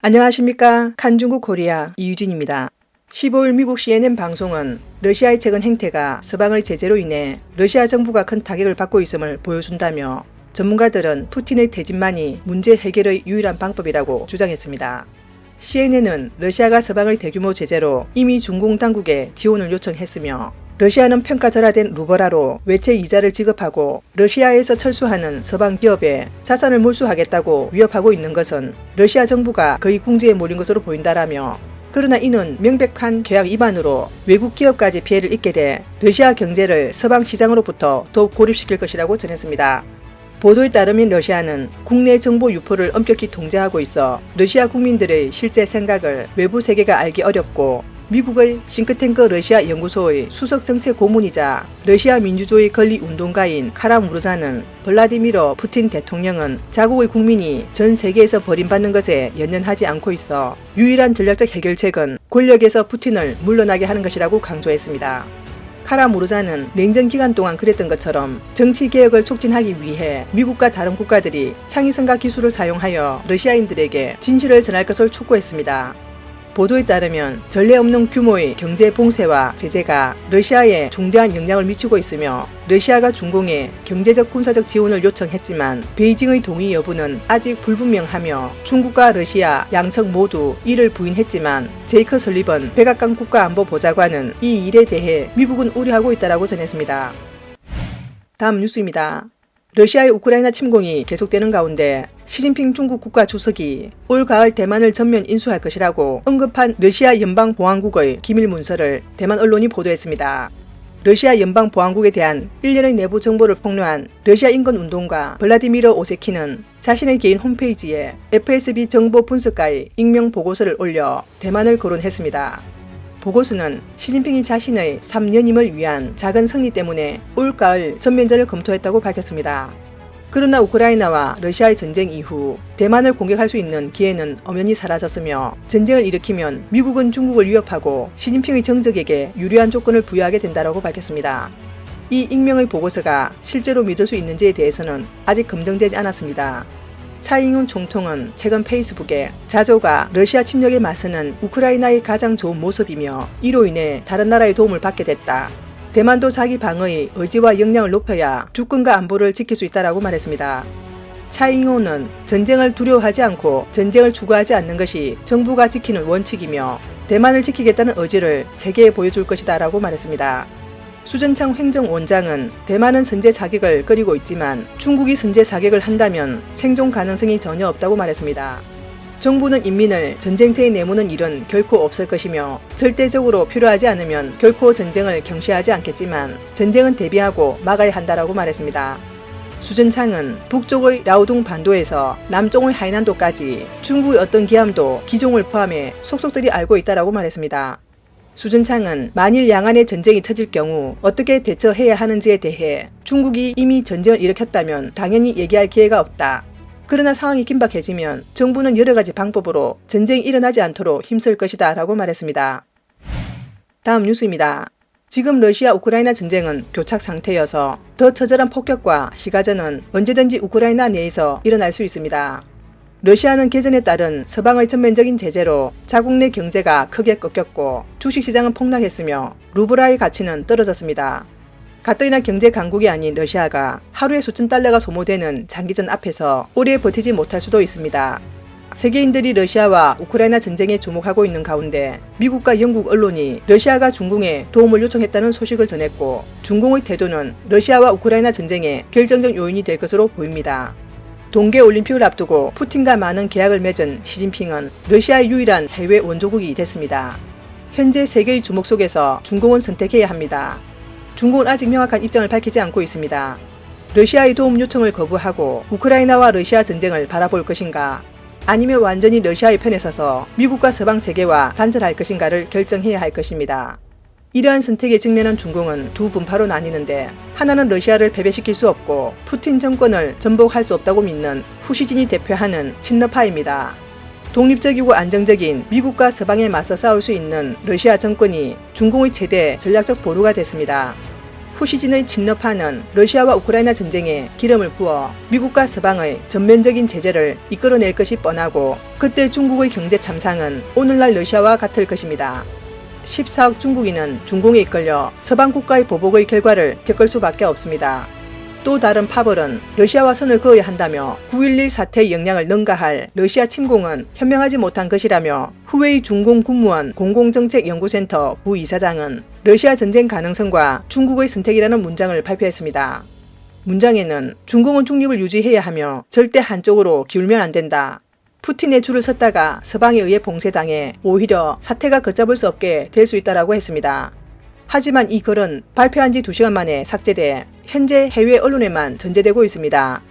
안녕하십니까. 칸중국 코리아 이유진입니다. 15일 미국 CNN 방송은 러시아의 최근 행태가 서방의 제재로 인해 러시아 정부가 큰 타격을 받고 있음을 보여준다며 전문가들은 푸틴의 퇴진만이 문제 해결의 유일한 방법이라고 주장했습니다. CNN은 러시아가 서방의 대규모 제재로 이미 중공 당국에 지원을 요청했으며 러시아는 평가절하된 루블화로 외채 이자를 지급하고 러시아에서 철수하는 서방 기업에 자산을 몰수하겠다고 위협하고 있는 것은 러시아 정부가 거의 궁지에 몰린 것으로 보인다라며, 그러나 이는 명백한 계약 위반으로 외국 기업까지 피해를 입게 돼 러시아 경제를 서방 시장으로부터 더욱 고립시킬 것이라고 전했습니다. 보도에 따르면 러시아는 국내 정보 유포를 엄격히 통제하고 있어 러시아 국민들의 실제 생각을 외부 세계가 알기 어렵고, 미국의 싱크탱크 러시아 연구소의 수석 정책 고문이자 러시아 민주주의 권리 운동가인 카라 무르자는 블라디미르 푸틴 대통령은 자국의 국민이 전 세계에서 버림받는 것에 연연하지 않고 있어 유일한 전략적 해결책은 권력에서 푸틴을 물러나게 하는 것이라고 강조했습니다. 카라 무르자는 냉전 기간 동안 그랬던 것처럼 정치 개혁을 촉진하기 위해 미국과 다른 국가들이 창의성과 기술을 사용하여 러시아인들에게 진실을 전할 것을 촉구했습니다. 보도에 따르면 전례 없는 규모의 경제 봉쇄와 제재가 러시아에 중대한 영향을 미치고 있으며, 러시아가 중공에 경제적 군사적 지원을 요청했지만 베이징의 동의 여부는 아직 불분명하며 중국과 러시아 양측 모두 이를 부인했지만, 제이크 설리번 백악관 국가안보보좌관은 이 일에 대해 미국은 우려하고 있다고 전했습니다. 다음 뉴스입니다. 러시아의 우크라이나 침공이 계속되는 가운데 시진핑 중국 국가주석이 올 가을 대만을 전면 인수할 것이라고 언급한 러시아 연방보안국의 기밀 문서를 대만 언론이 보도했습니다. 러시아 연방보안국에 대한 일련의 내부 정보를 폭로한 러시아 인권운동가 블라디미르 오세키는 자신의 개인 홈페이지에 FSB 정보 분석가의 익명 보고서를 올려 대만을 거론했습니다. 보고서는 시진핑이 자신의 3년임을 위한 작은 승리 때문에 올가을 전면전을 검토했다고 밝혔습니다. 그러나 우크라이나와 러시아의 전쟁 이후 대만을 공격할 수 있는 기회는 엄연히 사라졌으며, 전쟁을 일으키면 미국은 중국을 위협하고 시진핑의 정적에게 유리한 조건을 부여하게 된다고 밝혔습니다. 이 익명의 보고서가 실제로 믿을 수 있는지에 대해서는 아직 검증되지 않았습니다. 차이잉원 총통은 최근 페이스북에 자조가 러시아 침략에 맞서는 우크라이나의 가장 좋은 모습이며 이로 인해 다른 나라의 도움을 받게 됐다. 대만도 자기 방어의 의지와 역량을 높여야 주권과 안보를 지킬 수 있다고 말했습니다. 차이잉원은 전쟁을 두려워하지 않고 전쟁을 추구하지 않는 것이 정부가 지키는 원칙이며 대만을 지키겠다는 의지를 세계에 보여줄 것이다 라고 말했습니다. 수전창 행정원장은 대만은 선제 사격을 꺼리고 있지만 중국이 선제 사격을 한다면 생존 가능성이 전혀 없다고 말했습니다. 정부는 인민을 전쟁터에 내모는 일은 결코 없을 것이며 절대적으로 필요하지 않으면 결코 전쟁을 경시하지 않겠지만 전쟁은 대비하고 막아야 한다라고 말했습니다. 수전창은 북쪽의 라오둥 반도에서 남쪽의 하이난도까지 중국의 어떤 기함도 기종을 포함해 속속들이 알고 있다라고 말했습니다. 수전창은 만일 양안에 전쟁이 터질 경우 어떻게 대처해야 하는지에 대해 중국이 이미 전쟁을 일으켰다면 당연히 얘기할 기회가 없다. 그러나 상황이 긴박해지면 정부는 여러 가지 방법으로 전쟁이 일어나지 않도록 힘쓸 것이다 라고 말했습니다. 다음 뉴스입니다. 지금 러시아 우크라이나 전쟁은 교착 상태여서 더 처절한 폭격과 시가전은 언제든지 우크라이나 내에서 일어날 수 있습니다. 러시아는 개전에 따른 서방의 전면적인 제재로 자국 내 경제가 크게 꺾였고 주식시장은 폭락했으며 루블화의 가치는 떨어졌습니다. 가뜩이나 경제 강국이 아닌 러시아가 하루에 수천 달러가 소모되는 장기전 앞에서 오래 버티지 못할 수도 있습니다. 세계인들이 러시아와 우크라이나 전쟁에 주목하고 있는 가운데 미국과 영국 언론이 러시아가 중공에 도움을 요청했다는 소식을 전했고, 중공의 태도는 러시아와 우크라이나 전쟁의 결정적 요인이 될 것으로 보입니다. 동계올림픽을 앞두고 푸틴과 많은 계약을 맺은 시진핑은 러시아의 유일한 해외 원조국이 됐습니다. 현재 세계의 주목 속에서 중공은 선택해야 합니다. 중국은 아직 명확한 입장을 밝히지 않고 있습니다. 러시아의 도움 요청을 거부하고 우크라이나와 러시아 전쟁을 바라볼 것인가, 아니면 완전히 러시아의 편에 서서 미국과 서방 세계와 단절할 것인가를 결정해야 할 것입니다. 이러한 선택에 직면한 중공은 두 분파로 나뉘는데, 하나는 러시아를 패배시킬 수 없고 푸틴 정권을 전복할 수 없다고 믿는 후시진이 대표하는 친러파입니다. 독립적이고 안정적인 미국과 서방에 맞서 싸울 수 있는 러시아 정권이 중공의 최대 전략적 보루가 됐습니다. 후시진의 친러파는 러시아와 우크라이나 전쟁에 기름을 부어 미국과 서방의 전면적인 제재를 이끌어낼 것이 뻔하고 그때 중국의 경제 참상은 오늘날 러시아와 같을 것입니다. 14억 중국인은 중공에 이끌려 서방 국가의 보복의 결과를 겪을 수밖에 없습니다. 또 다른 파벌은 러시아와 선을 그어야 한다며 9.11 사태의 영향을 능가할 러시아 침공은 현명하지 못한 것이라며 후웨이 중공 국무원 공공정책연구센터 부이사장은 러시아 전쟁 가능성과 중국의 선택이라는 문장을 발표했습니다. 문장에는 중공은 중립을 유지해야 하며 절대 한쪽으로 기울면 안 된다. 푸틴의 줄을 섰다가 서방에 의해 봉쇄당해 오히려 사태가 걷잡을 수 없게 될 수 있다라고 했습니다. 하지만 이 글은 발표한 지 2시간 만에 삭제돼 현재 해외 언론에만 전제되고 있습니다.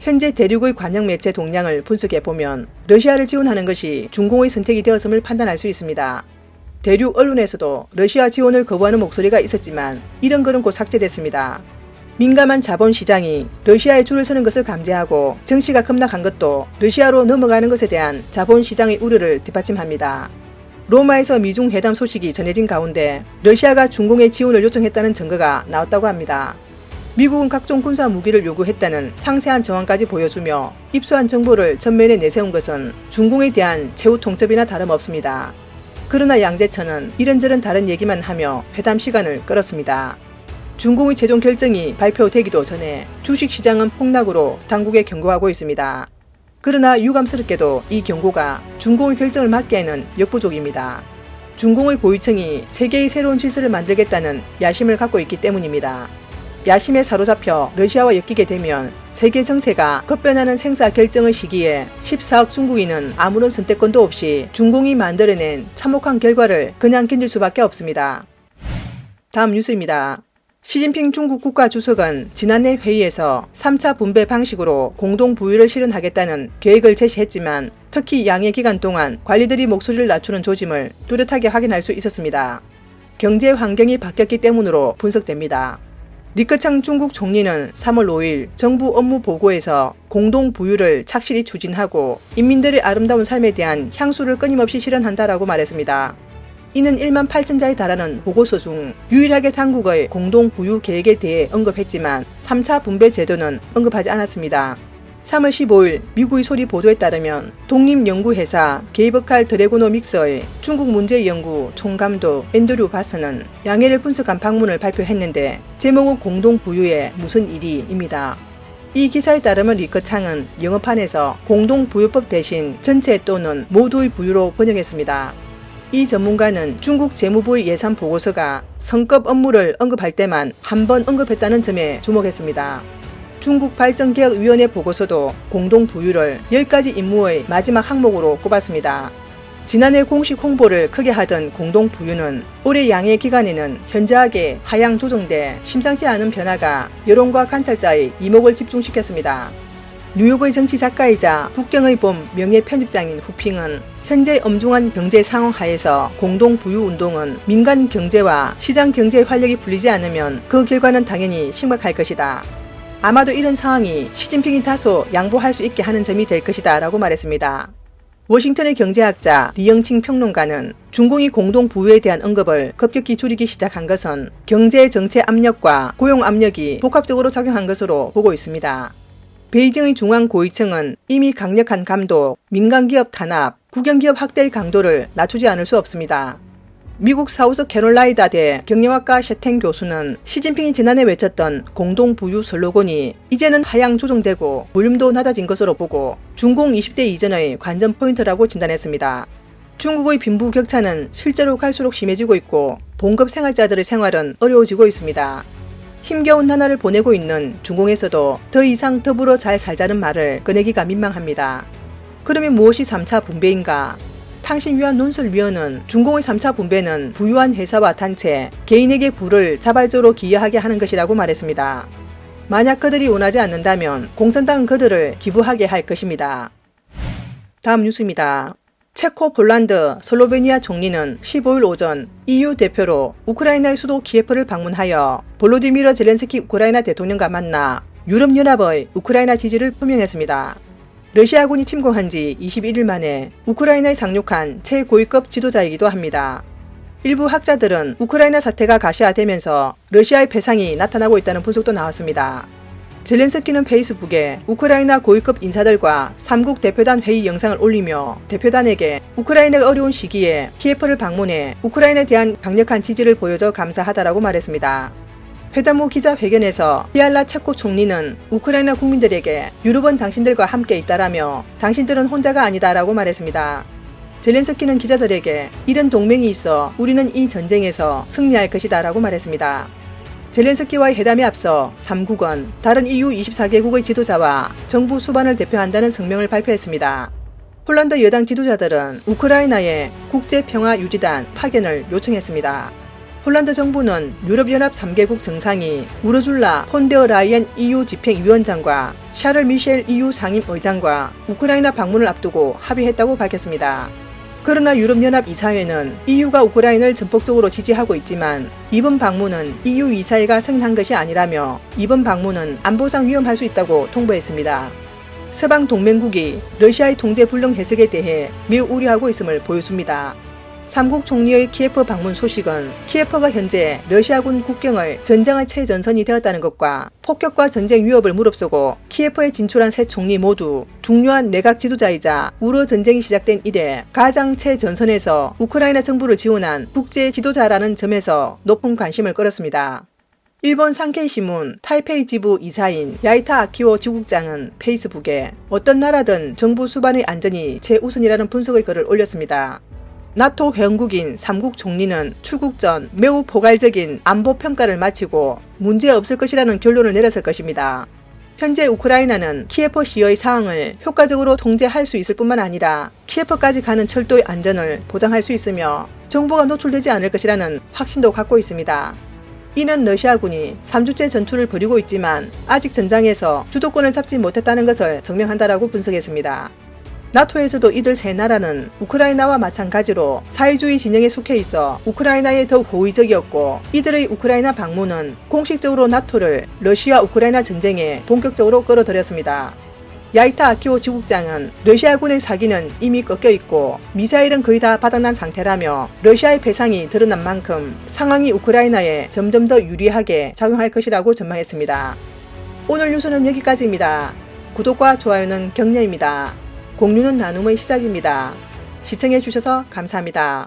현재 대륙의 관영 매체 동향을 분석해보면 러시아를 지원하는 것이 중공의 선택이 되었음을 판단할 수 있습니다. 대륙 언론에서도 러시아 지원을 거부하는 목소리가 있었지만 이런 글은 곧 삭제됐습니다. 민감한 자본시장이 러시아에 줄을 서는 것을 감지하고 증시가 급락한 것도 러시아로 넘어가는 것에 대한 자본시장의 우려를 뒷받침합니다. 로마에서 미중 회담 소식이 전해진 가운데 러시아가 중공에 지원을 요청했다는 증거가 나왔다고 합니다. 미국은 각종 군사 무기를 요구했다는 상세한 정황까지 보여주며 입수한 정보를 전면에 내세운 것은 중공에 대한 최후 통첩이나 다름없습니다. 그러나 양재천은 이런저런 다른 얘기만 하며 회담 시간을 끌었습니다. 중공의 최종 결정이 발표되기도 전에 주식시장은 폭락으로 당국에 경고하고 있습니다. 그러나 유감스럽게도 이 경고가 중공의 결정을 막기에는 역부족입니다. 중공의 고위층이 세계의 새로운 질서를 만들겠다는 야심을 갖고 있기 때문입니다. 야심에 사로잡혀 러시아와 엮이게 되면 세계 정세가 급변하는 생사 결정의 시기에 14억 중국인은 아무런 선택권도 없이 중공이 만들어낸 참혹한 결과를 그냥 견딜 수밖에 없습니다. 다음 뉴스입니다. 시진핑 중국 국가주석은 지난해 회의에서 3차 분배 방식으로 공동 부유를 실현하겠다는 계획을 제시했지만 특히 양해 기간 동안 관리들이 목소리를 낮추는 조짐을 뚜렷하게 확인할 수 있었습니다. 경제 환경이 바뀌었기 때문으로 분석됩니다. 리커창 중국 총리는 3월 5일 정부 업무 보고에서 공동 부유를 착실히 추진하고 인민들의 아름다운 삶에 대한 향수를 끊임없이 실현한다라고 말했습니다. 이는 1만 8천자에 달하는 보고서 중 유일하게 당국의 공동 부유 계획에 대해 언급했지만 3차 분배 제도는 언급하지 않았습니다. 3월 15일 미국의 소리 보도에 따르면 독립연구회사 게이버칼 드래고노믹스의 중국 문제연구 총감독 앤드류 바스는 양해를 분석한 방문을 발표했는데 제목은 공동 부유의 무슨 일이입니다. 이 기사에 따르면 리커창은 영어판에서 공동 부유법 대신 전체 또는 모두의 부유로 번역했습니다. 이 전문가는 중국 재무부의 예산 보고서가 성급 업무를 언급할 때만 한 번 언급했다는 점에 주목했습니다. 중국 발전개혁위원회 보고서도 공동 부유를 10가지 임무의 마지막 항목으로 꼽았습니다. 지난해 공식 홍보를 크게 하던 공동 부유는 올해 양해 기간에는 현저하게 하향 조정돼 심상치 않은 변화가 여론과 관찰자의 이목을 집중시켰습니다. 뉴욕의 정치 작가이자 북경의 봄 명예 편집장인 후핑은 현재 엄중한 경제 상황 하에서 공동 부유 운동은 민간 경제와 시장 경제의 활력이 풀리지 않으면 그 결과는 당연히 심각할 것이다. 아마도 이런 상황이 시진핑이 다소 양보할 수 있게 하는 점이 될 것이다 라고 말했습니다. 워싱턴의 경제학자 리영칭 평론가는 중공이 공동 부유에 대한 언급을 급격히 줄이기 시작한 것은 경제 정체 압력과 고용 압력이 복합적으로 작용한 것으로 보고 있습니다. 베이징의 중앙 고위층은 이미 강력한 감독, 민간기업 탄압, 국영기업 확대의 강도를 낮추지 않을 수 없습니다. 미국 사우스 캐롤라이나대 경영학과 셰탱 교수는 시진핑이 지난해 외쳤던 공동부유 슬로건이 이제는 하향 조정되고 볼륨도 낮아진 것으로 보고 중공 20대 이전의 관전 포인트라고 진단했습니다. 중국의 빈부격차는 실제로 갈수록 심해지고 있고 봉급 생활자들의 생활은 어려워지고 있습니다. 힘겨운 나날을 보내고 있는 중공에서도 더 이상 더불어 잘 살자는 말을 꺼내기가 민망합니다. 그러면 무엇이 3차 분배인가? 탕신위안 논설위원은 중공의 3차 분배는 부유한 회사와 단체, 개인에게 부를 자발적으로 기여하게 하는 것이라고 말했습니다. 만약 그들이 원하지 않는다면 공산당은 그들을 기부하게 할 것입니다. 다음 뉴스입니다. 체코, 폴란드, 슬로베니아 총리는 15일 오전 EU 대표로 우크라이나의 수도 키예프를 방문하여 볼로디미르 젤렌스키 우크라이나 대통령과 만나 유럽연합의 우크라이나 지지를 표명했습니다. 러시아군이 침공한 지 21일 만에 우크라이나에 상륙한 최고위급 지도자이기도 합니다. 일부 학자들은 우크라이나 사태가 가시화되면서 러시아의 패상이 나타나고 있다는 분석도 나왔습니다. 젤렌스키는 페이스북에 우크라이나 고위급 인사들과 3국 대표단 회의 영상을 올리며 대표단에게 우크라이나가 어려운 시기에 키예프를 방문해 우크라이나에 대한 강력한 지지를 보여줘 감사하다라고 말했습니다. 회담 후 기자회견에서 피알라 차코 총리는 우크라이나 국민들에게 유럽은 당신들과 함께 있다라며 당신들은 혼자가 아니다라고 말했습니다. 젤렌스키는 기자들에게 이런 동맹이 있어 우리는 이 전쟁에서 승리할 것이다라고 말했습니다. 젤렌스키와의 회담에 앞서 3국은 다른 EU 24개국의 지도자와 정부 수반을 대표한다는 성명을 발표했습니다. 폴란드 여당 지도자들은 우크라이나의 국제평화유지단 파견을 요청했습니다. 폴란드 정부는 유럽연합 3개국 정상이 우르줄라 폰데어 라이엔 EU 집행위원장과 샤를 미셸 EU 상임의장과 우크라이나 방문을 앞두고 합의했다고 밝혔습니다. 그러나 유럽연합 이사회는 EU가 우크라이나를 전폭적으로 지지하고 있지만 이번 방문은 EU 이사회가 승인한 것이 아니라며 이번 방문은 안보상 위험할 수 있다고 통보했습니다. 서방 동맹국이 러시아의 통제 불능 해석에 대해 매우 우려하고 있음을 보여줍니다. 3국 총리의 키예프 방문 소식은 키예프가 현재 러시아군 국경을 전장의 최전선이 되었다는 것과 폭격과 전쟁 위협을 무릅쓰고 키예프에 진출한 새 총리 모두 중요한 내각 지도자이자 우러 전쟁이 시작된 이래 가장 최전선에서 우크라이나 정부를 지원한 국제 지도자라는 점에서 높은 관심을 끌었습니다. 일본 산케이신문 타이페이 지부 이사인 야이타 아키오 지국장은 페이스북에 어떤 나라든 정부 수반의 안전이 최우선이라는 분석의 글을 올렸습니다. 나토 회원국인 3국 총리는 출국 전 매우 포괄적인 안보 평가를 마치고 문제없을 것이라는 결론을 내렸을 것입니다. 현재 우크라이나는 키예프 시의 상황을 효과적으로 통제할 수 있을 뿐만 아니라 키예프까지 가는 철도의 안전을 보장할 수 있으며 정보가 노출되지 않을 것이라는 확신도 갖고 있습니다. 이는 러시아군이 3주째 전투를 벌이고 있지만 아직 전장에서 주도권을 잡지 못했다는 것을 증명한다라고 분석했습니다. 나토에서도 이들 세 나라는 우크라이나와 마찬가지로 사회주의 진영에 속해 있어 우크라이나에 더욱 호의적이었고 이들의 우크라이나 방문은 공식적으로 나토를 러시아 우크라이나 전쟁에 본격적으로 끌어들였습니다. 야이타 아키오 지국장은 러시아군의 사기는 이미 꺾여 있고 미사일은 거의 다 바닥난 상태라며 러시아의 패상이 드러난 만큼 상황이 우크라이나에 점점 더 유리하게 작용할 것이라고 전망했습니다. 오늘 뉴스는 여기까지입니다. 구독과 좋아요는 격려입니다. 공유는 나눔의 시작입니다. 시청해주셔서 감사합니다.